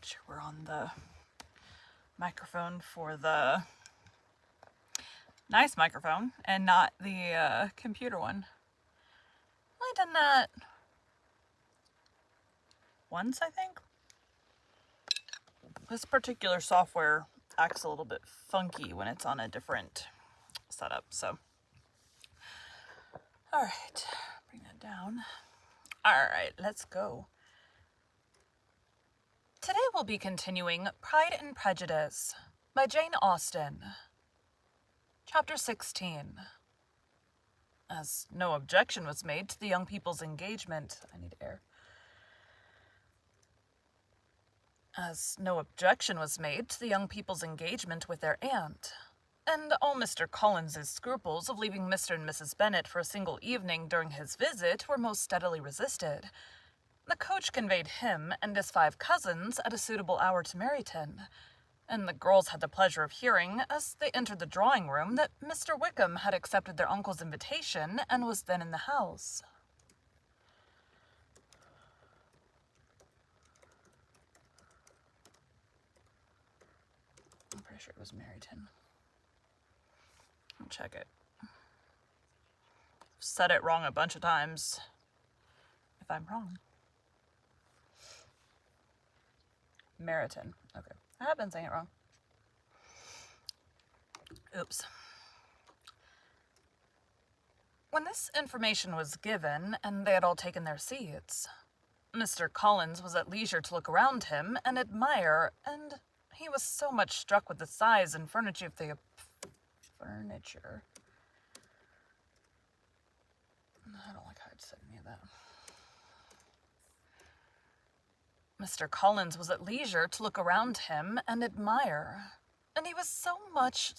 Make sure we're on the microphone for the nice microphone and not the computer one. I've done that once, I think. This particular software acts a little bit funky when it's on a different setup, so. Alright, bring that down. Alright, let's go. Today we'll be continuing Pride and Prejudice by Jane Austen. Chapter 16. As no objection was made to the young people's engagement, As no objection was made to the young people's engagement with their aunt, and all Mr. Collins's scruples of leaving Mr. and Mrs. Bennet for a single evening during his visit were most steadily resisted, the coach conveyed him and his 5 cousins at a suitable hour to Meryton, and the girls had the pleasure of hearing, as they entered the drawing-room, that Mr. Wickham had accepted their uncle's invitation and was then in the house. I'm pretty sure it was Meryton. I'll check it. I've said it wrong a bunch of times. If I'm wrong. Meryton. Okay. I have been saying it wrong. Oops. When this information was given, and they had all taken their seats, Mr. Collins was at leisure to look around him and admire, and he was so much struck with the size and furniture of the furniture. I don't like how I said any of that. Mr. Collins was at leisure to look around him and admire, and he was so much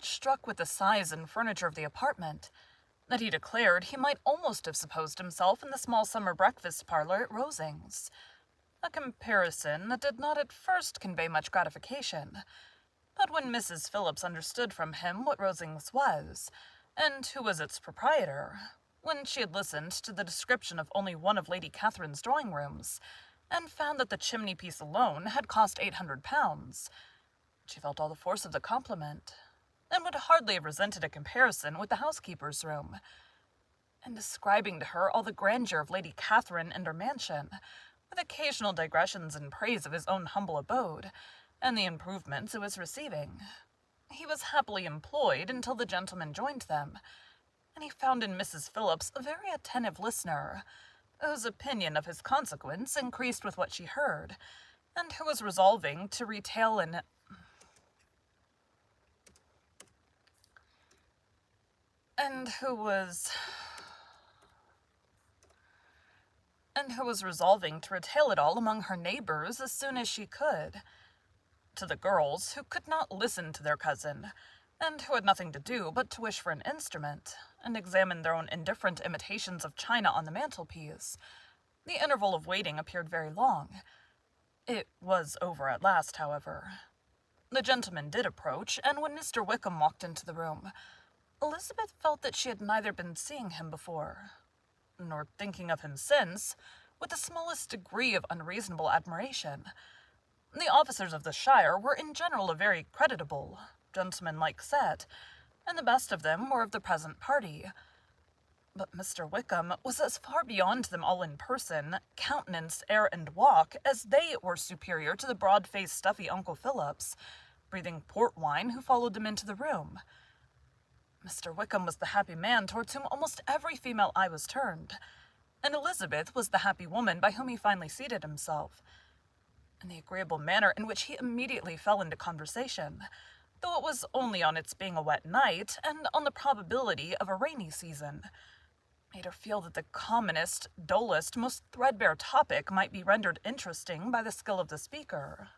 struck with the size and furniture of the apartment that he declared he might almost have supposed himself in the small summer breakfast parlor at Rosings, a comparison that did not at first convey much gratification. But when Mrs. Phillips understood from him what Rosings was, and who was its proprietor, when she had listened to the description of only one of Lady Catherine's drawing-rooms, and found that the chimney-piece alone had cost £800, she felt all the force of the compliment, and would hardly have resented a comparison with the housekeeper's room. And describing to her all the grandeur of Lady Catherine and her mansion, with occasional digressions in praise of his own humble abode, and the improvements it was receiving, he was happily employed until the gentlemen joined them, and he found in Mrs. Phillips a very attentive listener, whose opinion of his consequence increased with what she heard, and who was resolving to retail it all among her neighbors as soon as she could. To the girls, who could not listen to their cousin, and who had nothing to do but to wish for an instrument, and examine their own indifferent imitations of china on the mantelpiece, the interval of waiting appeared very long. It was over at last, however. The gentleman did approach, and when Mr. Wickham walked into the room, Elizabeth felt that she had neither been seeing him before, nor thinking of him since, with the smallest degree of unreasonable admiration. The officers of the shire were in general a very creditable, gentlemanlike set, and the best of them were of the present party. But Mr. Wickham was as far beyond them all in person, countenance, air, and walk, as they were superior to the broad-faced, stuffy Uncle Phillips, breathing port wine, who followed them into the room. Mr. Wickham was the happy man towards whom almost every female eye was turned, and Elizabeth was the happy woman by whom he finally seated himself. And the agreeable manner in which he immediately fell into conversation, though it was only on its being a wet night, and on the probability of a rainy season, made her feel that the commonest, dullest, most threadbare topic might be rendered interesting by the skill of the speaker.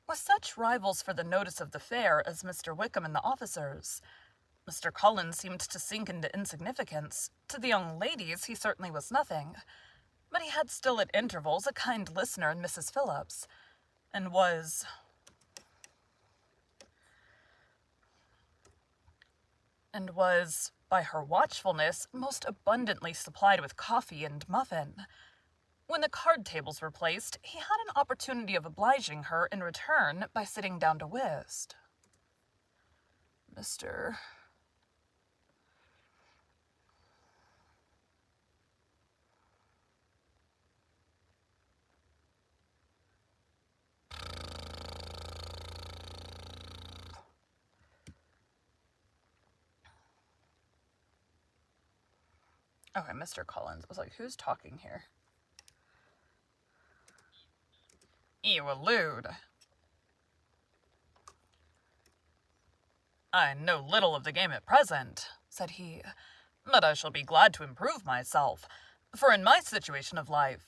With such rivals for the notice of the fair as Mr. Wickham and the officers, Mr. Collins seemed to sink into insignificance. To the young ladies he certainly was nothing, but he had still at intervals a kind listener in Mrs. Phillips, and was by her watchfulness, most abundantly supplied with coffee and muffin. When the card tables were placed, he had an opportunity of obliging her in return by sitting down to whist. Mr. Okay, Mr. Collins. I was like, who's talking here? You allude. I know little of the game at present, said he, but I shall be glad to improve myself, for in my situation of life...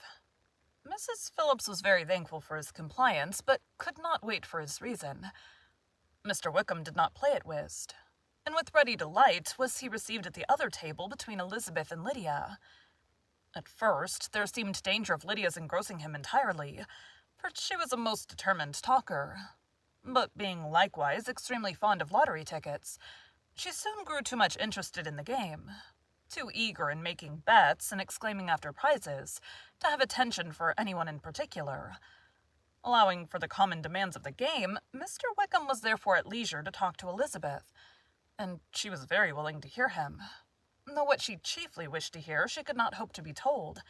Mrs. Phillips was very thankful for his compliance, but could not wait for his reason. Mr. Wickham did not play at whist, and with ready delight was he received at the other table between Elizabeth and Lydia. At first, there seemed danger of Lydia's engrossing him entirely, for she was a most determined talker. But being likewise extremely fond of lottery tickets, she soon grew too much interested in the game, too eager in making bets and exclaiming after prizes, to have attention for anyone in particular. Allowing for the common demands of the game, Mr. Wickham was therefore at leisure to talk to Elizabeth, and she was very willing to hear him, though what she chiefly wished to hear she could not hope to be told,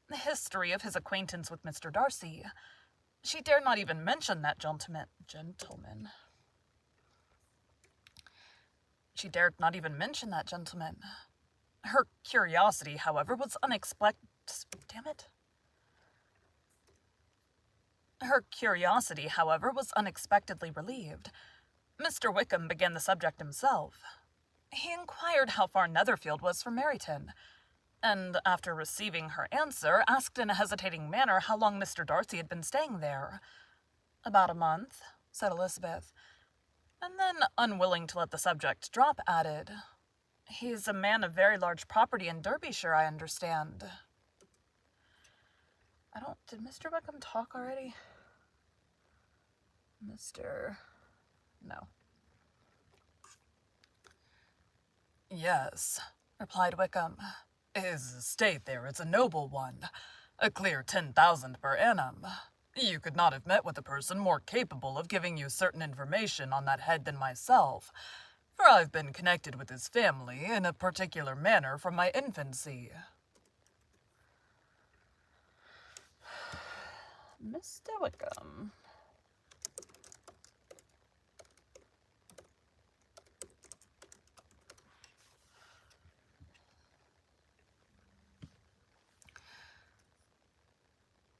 the history of his acquaintance with Mr. Darcy. She dared not even mention that gentleman. She dared not even mention that gentleman. Her curiosity, however, was unexpected. Damn it. Her curiosity, however, was unexpectedly relieved. Mr. Wickham began the subject himself. He inquired how far Netherfield was from Meryton, and after receiving her answer, asked in a hesitating manner how long Mr. Darcy had been staying there. "About a month," said Elizabeth, and then, unwilling to let the subject drop, added, "He's a man of very large property in Derbyshire, I understand." Did Mr. Wickham talk already? No. "Yes," replied Wickham. "His estate there is a noble one, a clear 10,000 per annum. You could not have met with a person more capable of giving you certain information on that head than myself, for I've been connected with his family in a particular manner from my infancy." Mr. Wickham.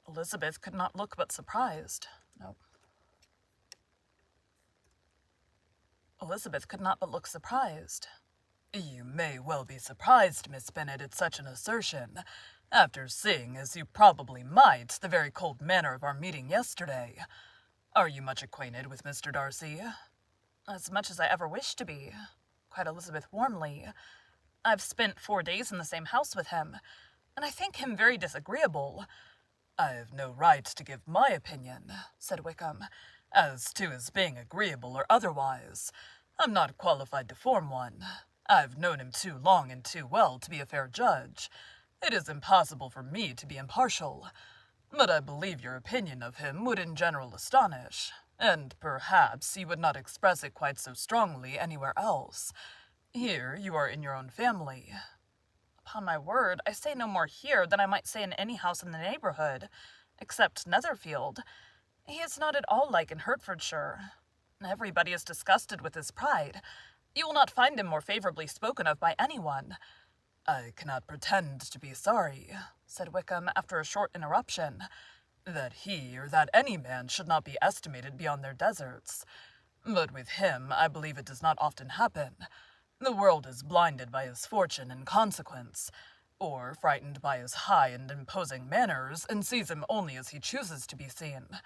Elizabeth could not look but surprised. Elizabeth could not but look surprised. "You may well be surprised, Miss Bennet, at such an assertion, after seeing, as you probably might, the very cold manner of our meeting yesterday. Are you much acquainted with Mr. Darcy?" "As much as I ever wished to be," cried Elizabeth warmly. "I've spent 4 days in the same house with him, and I think him very disagreeable." "I have no right to give my opinion," said Wickham, "as to his being agreeable or otherwise. I'm not qualified to form one. I've known him too long and too well to be a fair judge. It is impossible for me to be impartial. But I believe your opinion of him would in general astonish, and perhaps you would not express it quite so strongly anywhere else. Here you are in your own family." "Upon my word, I say no more here than I might say in any house in the neighbourhood, except Netherfield. He is not at all like in Hertfordshire. Everybody is disgusted with his pride. You will not find him more favourably spoken of by anyone." "I cannot pretend to be sorry," said Wickham after a short interruption, "that he or that any man should not be estimated beyond their deserts. But with him I believe it does not often happen. The world is blinded by his fortune and consequence, or frightened by his high and imposing manners, and sees him only as he chooses to be seen."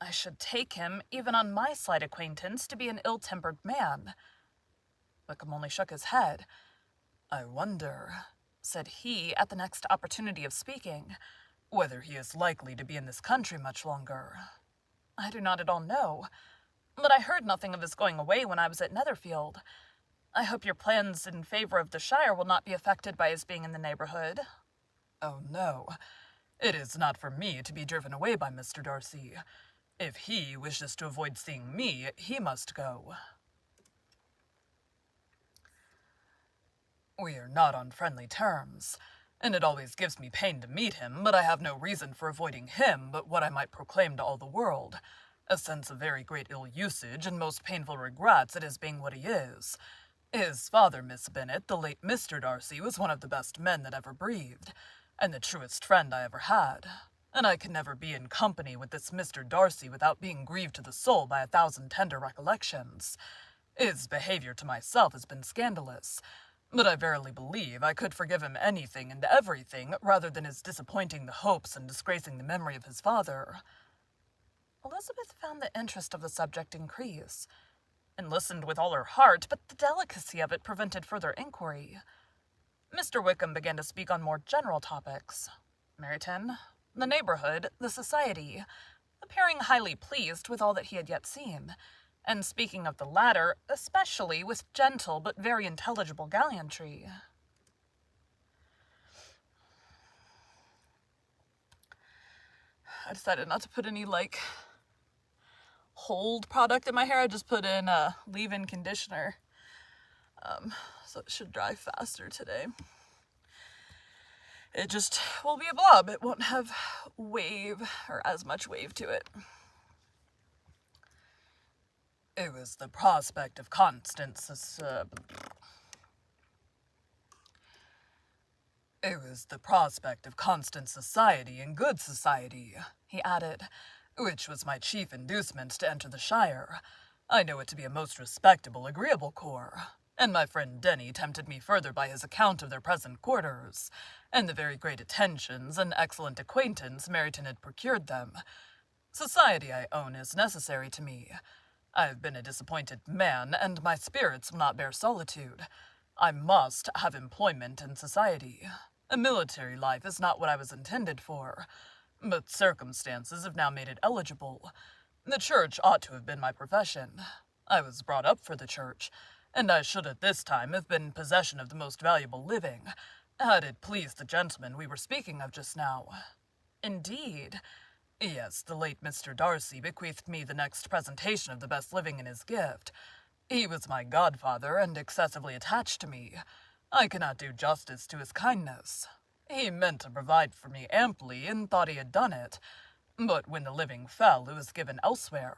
"I should take him, even on my slight acquaintance, to be an ill-tempered man." Wickham only shook his head. "I wonder," said he, at the next opportunity of speaking, "whether he is likely to be in this country much longer." I do not at all know. But I heard nothing of his going away when I was at Netherfield. I hope your plans in favor of the Shire will not be affected by his being in the neighborhood. Oh, no. It is not for me to be driven away by Mr. Darcy. If he wishes to avoid seeing me, he must go. We are not on friendly terms, and it always gives me pain to meet him, but I have no reason for avoiding him but what I might proclaim to all the world, a sense of very great ill-usage and most painful regrets at his being what he is. His father, Miss Bennet, the late Mr. Darcy, was one of the best men that ever breathed, and the truest friend I ever had, and I can never be in company with this Mr. Darcy without being grieved to the soul by 1,000 tender recollections. His behavior to myself has been scandalous, but I verily believe I could forgive him anything and everything rather than his disappointing the hopes and disgracing the memory of his father. Elizabeth found the interest of the subject increase, and listened with all her heart, but the delicacy of it prevented further inquiry. Mr. Wickham began to speak on more general topics. Meryton, the neighborhood, the society, appearing highly pleased with all that he had yet seen, and speaking of the latter, especially with gentle but very intelligible gallantry. I decided not to put any, hold product in my hair. I just put in leave-in conditioner. So it should dry faster today. It just will be a blob. It won't have wave, or as much wave to it. It was the prospect of constant society and good society, he added, which was my chief inducement to enter the Shire. I know it to be a most respectable, agreeable corps, and my friend Denny tempted me further by his account of their present quarters, and the very great attentions and excellent acquaintance Meryton had procured them. Society, I own, is necessary to me. I have been a disappointed man, and my spirits will not bear solitude. I must have employment in society. A military life is not what I was intended for, but circumstances have now made it eligible. The church ought to have been my profession. I was brought up for the church, and I should at this time have been in possession of the most valuable living, had it pleased the gentleman we were speaking of just now. Indeed. Yes, the late Mr. Darcy bequeathed me the next presentation of the best living in his gift. He was my godfather and excessively attached to me. I cannot do justice to his kindness. He meant to provide for me amply and thought he had done it, but when the living fell, it was given elsewhere.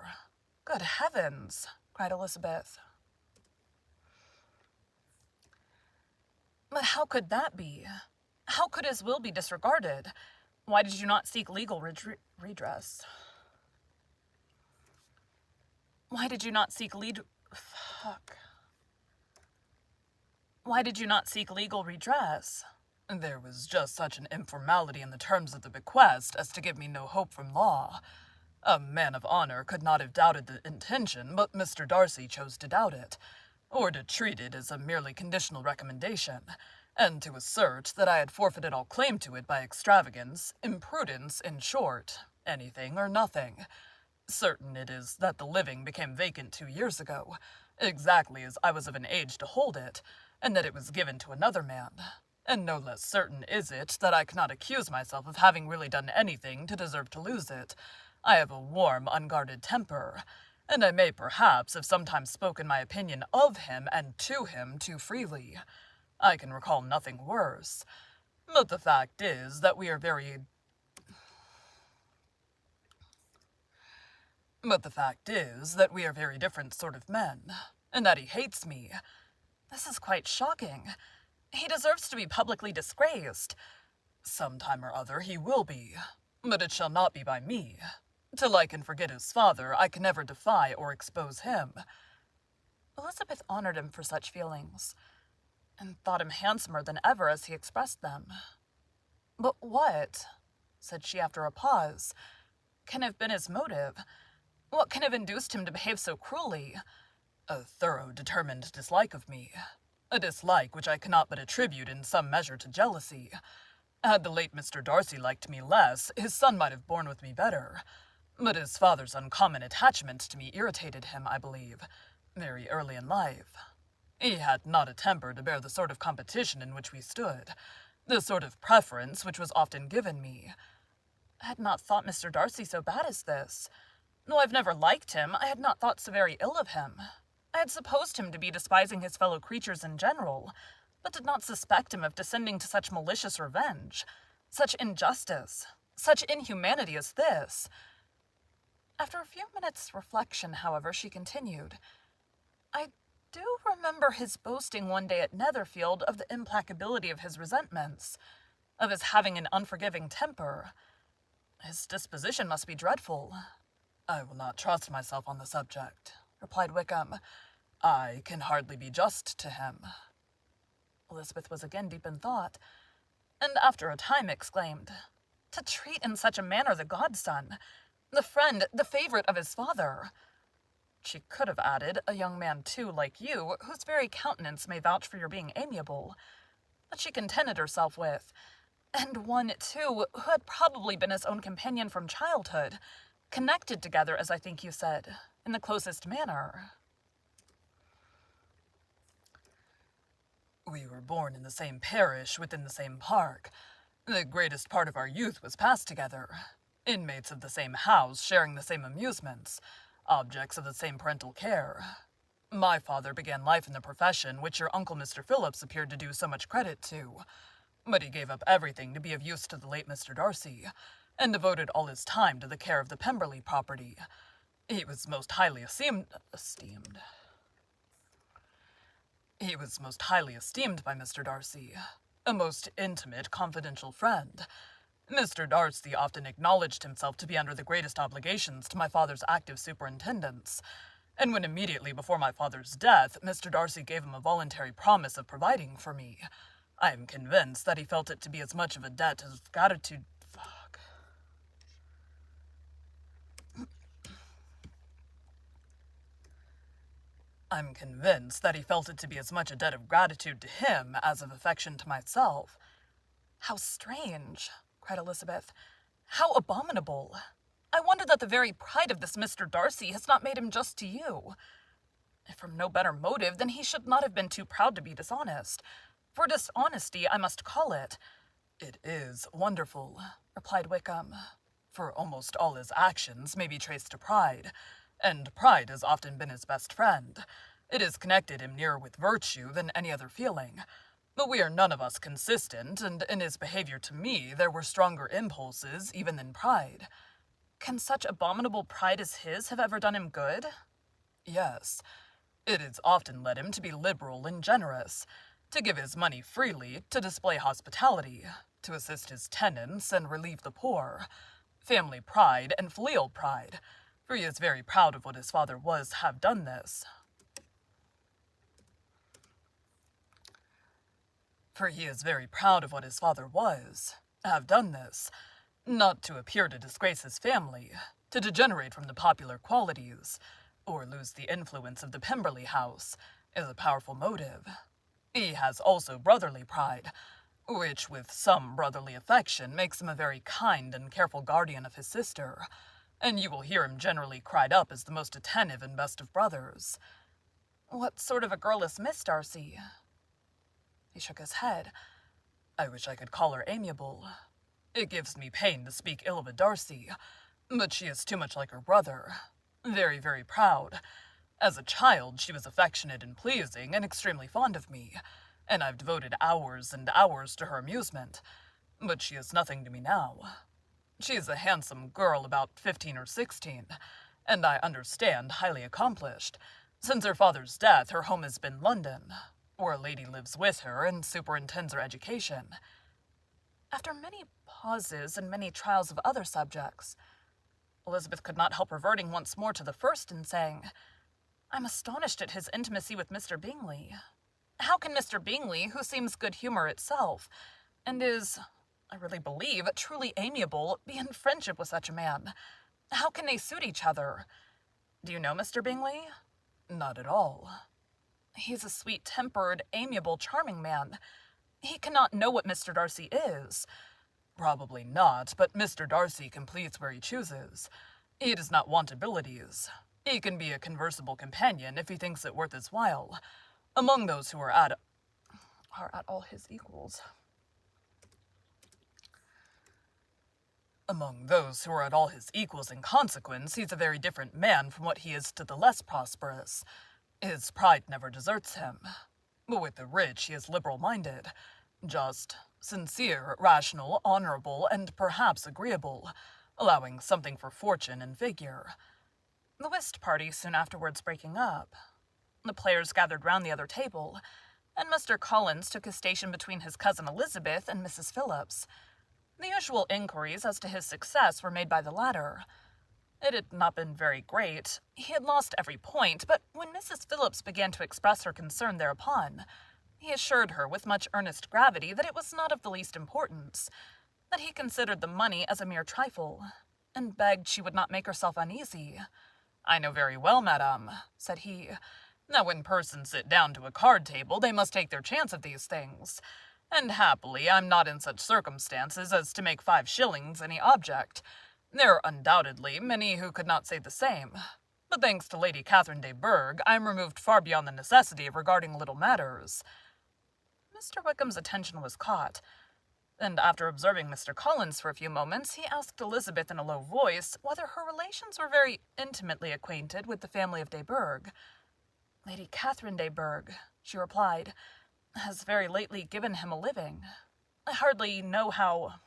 Good heavens, cried Elizabeth. But how could that be? How could his will be disregarded? Why did you not seek legal redress? Why did you not seek Why did you not seek legal redress? There was just such an informality in the terms of the bequest as to give me no hope from law. A man of honor could not have doubted the intention, but Mr. Darcy chose to doubt it, or to treat it as a merely conditional recommendation, and to assert that I had forfeited all claim to it by extravagance, imprudence, in short, anything or nothing. Certain it is that the living became vacant 2 years ago, exactly as I was of an age to hold it, and that it was given to another man. And no less certain is it that I cannot accuse myself of having really done anything to deserve to lose it. I have a warm, unguarded temper, and I may perhaps have sometimes spoken my opinion of him and to him too freely. I can recall nothing worse. But the fact is that we are very different sort of men, and that he hates me. This is quite shocking. He deserves to be publicly disgraced. Sometime or other he will be, but it shall not be by me. Till I can forget his father, I can never defy or expose him. Elizabeth honored him for such feelings, and thought him handsomer than ever as he expressed them. But what, said she after a pause, can have been his motive? What can have induced him to behave so cruelly? A thorough, determined dislike of me. A dislike which I cannot but attribute in some measure to jealousy. Had the late Mr. Darcy liked me less, his son might have borne with me better. But his father's uncommon attachment to me irritated him, I believe, very early in life. He had not a temper to bear the sort of competition in which we stood, the sort of preference which was often given me. I had not thought Mr. Darcy so bad as this. Though I've never liked him, I had not thought so very ill of him. I had supposed him to be despising his fellow creatures in general, but did not suspect him of descending to such malicious revenge, such injustice, such inhumanity as this. After a few minutes' reflection, however, she continued, I do remember his boasting one day at Netherfield of the implacability of his resentments, of his having an unforgiving temper. His disposition must be dreadful. I will not trust myself on the subject, replied Wickham. I can hardly be just to him. Elizabeth was again deep in thought, and after a time exclaimed, To treat in such a manner the godson, the friend, the favorite of his father. She could have added, a young man too, like you, whose very countenance may vouch for your being amiable. But she contented herself with, and one, too, who had probably been his own companion from childhood, connected together, as I think you said, in the closest manner. We were born in the same parish, within the same park. The greatest part of our youth was passed together. Inmates of the same house, sharing the same amusements, objects of the same parental care. My father began life in the profession which your uncle Mr. Phillips appeared to do so much credit to, but he gave up everything to be of use to the late Mr. Darcy, and devoted all his time to the care of the Pemberley property. He was most highly esteemed by Mr. Darcy, a most intimate, confidential friend. Mr. Darcy often acknowledged himself to be under the greatest obligations to my father's active superintendence, and when immediately before my father's death, Mr. Darcy gave him a voluntary promise of providing for me, I am convinced that he felt it to be as much of a debt of gratitude I'm convinced that he felt it to be as much a debt of gratitude to him as of affection to myself. How strange, cried Elizabeth. How abominable. I wonder that the very pride of this Mr. Darcy has not made him just to you. If from no better motive, then he should not have been too proud to be dishonest. For dishonesty, I must call it. It is wonderful, replied Wickham, for almost all his actions may be traced to pride, and pride has often been his best friend. It has connected him nearer with virtue than any other feeling. But we are none of us consistent, and in his behavior to me there were stronger impulses even than pride. Can such abominable pride as his have ever done him good? Yes. It has often led him to be liberal and generous, to give his money freely, to display hospitality, to assist his tenants and relieve the poor. Family pride and filial pride, for he is very proud of what his father was, have done this. Not to appear to disgrace his family, to degenerate from the popular qualities, or lose the influence of the Pemberley house, is a powerful motive. He has also brotherly pride, which with some brotherly affection makes him a very kind and careful guardian of his sister, and you will hear him generally cried up as the most attentive and best of brothers. What sort of a girl is Miss Darcy? He shook his head. I wish I could call her amiable. It gives me pain to speak ill of a Darcy, but she is too much like her brother. Very, very proud. As a child, she was affectionate and pleasing, and extremely fond of me, and I've devoted hours and hours to her amusement, but she is nothing to me now. She is a handsome girl about 15 or 16, and I understand highly accomplished. Since her father's death, her home has been London, where a lady lives with her and superintends her education. After many pauses and many trials of other subjects, Elizabeth could not help reverting once more to the first and saying, I'm astonished at his intimacy with Mr. Bingley. How can Mr. Bingley, who seems good humor itself, and is, I really believe, truly amiable, be in friendship with such a man? How can they suit each other? Do you know Mr. Bingley? Not at all. He's a sweet-tempered, amiable, charming man. He cannot know what Mr. Darcy is. Probably not, but Mr. Darcy can please where he chooses. He does not want abilities. He can be a conversable companion if he thinks it worth his while. Among those who are at all his equals. Among those who are at all his equals in consequence, he's a very different man from what he is to the less prosperous. His pride never deserts him. But with the rich, he is liberal-minded, just, sincere, rational, honorable, and perhaps agreeable, allowing something for fortune and figure. The whist party soon afterwards breaking up. The players gathered round the other table, and Mr. Collins took his station between his cousin Elizabeth and Mrs. Phillips. The usual inquiries as to his success were made by the latter. It had not been very great. He had lost every point, but when Mrs. Phillips began to express her concern thereupon, he assured her with much earnest gravity that it was not of the least importance, that he considered the money as a mere trifle, and begged she would not make herself uneasy. "I know very well, madame," said he, "that when persons sit down to a card table, they must take their chance of these things. And happily I'm not in such circumstances as to make 5 shillings any object. There are undoubtedly many who could not say the same. But thanks to Lady Catherine de Bourgh, I am removed far beyond the necessity of regarding little matters." Mr. Wickham's attention was caught, and after observing Mr. Collins for a few moments, he asked Elizabeth in a low voice whether her relations were very intimately acquainted with the family of de Bourgh. "Lady Catherine de Bourgh," she replied, "has very lately given him a living. I hardly know how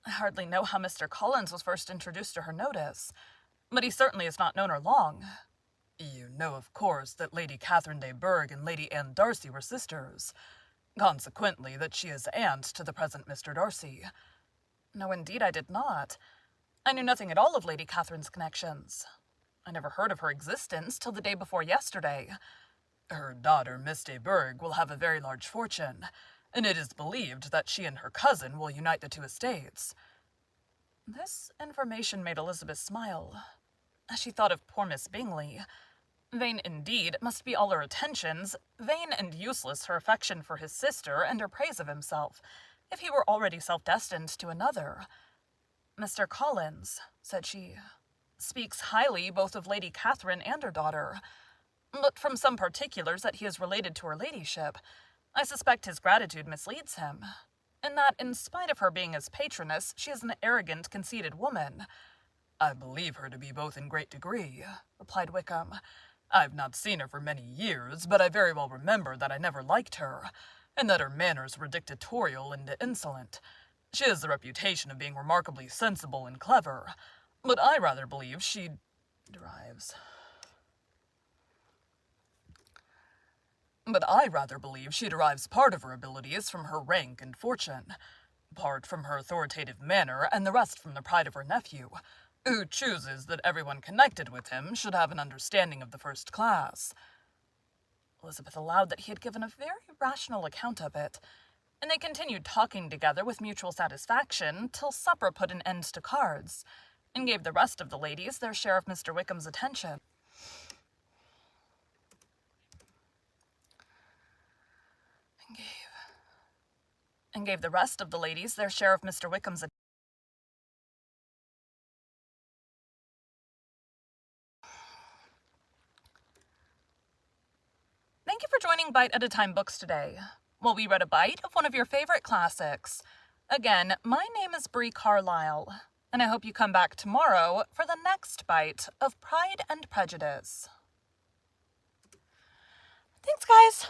Mr. Collins was first introduced to her notice, but he certainly has not known her long." "You know, of course, that Lady Catherine de Bourgh and Lady Anne Darcy were sisters. Consequently, that she is aunt to the present Mr. Darcy." "No, indeed I did not. I knew nothing at all of Lady Catherine's connections. I never heard of her existence till the day before yesterday." "Her daughter, Miss de Bourgh, will have a very large fortune, and it is believed that she and her cousin will unite the 2 estates." This information made Elizabeth smile, as she thought of poor Miss Bingley. Vain, indeed, must be all her attentions, vain and useless her affection for his sister and her praise of himself, if he were already self-destined to another. "Mr. Collins," said she, "speaks highly both of Lady Catherine and her daughter, but from some particulars that he is related to her ladyship, I suspect his gratitude misleads him, and that, in spite of her being his patroness, she is an arrogant, conceited woman." "I believe her to be both in great degree," replied Wickham. "I've not seen her for many years, but I very well remember that I never liked her, and that her manners were dictatorial and insolent. She has the reputation of being remarkably sensible and clever, but I rather believe she derives part of her abilities from her rank and fortune, part from her authoritative manner, and the rest from the pride of her nephew, who chooses that everyone connected with him should have an understanding of the first class." Elizabeth allowed that he had given a very rational account of it, and they continued talking together with mutual satisfaction till supper put an end to cards, and gave the rest of the ladies their share of Mr. Wickham's attention. Thank you for joining Bite at a Time Books today, while we read a bite of one of your favorite classics. Again, my name is Bree Carlile, and I hope you come back tomorrow for the next bite of Pride and Prejudice. Thanks, guys!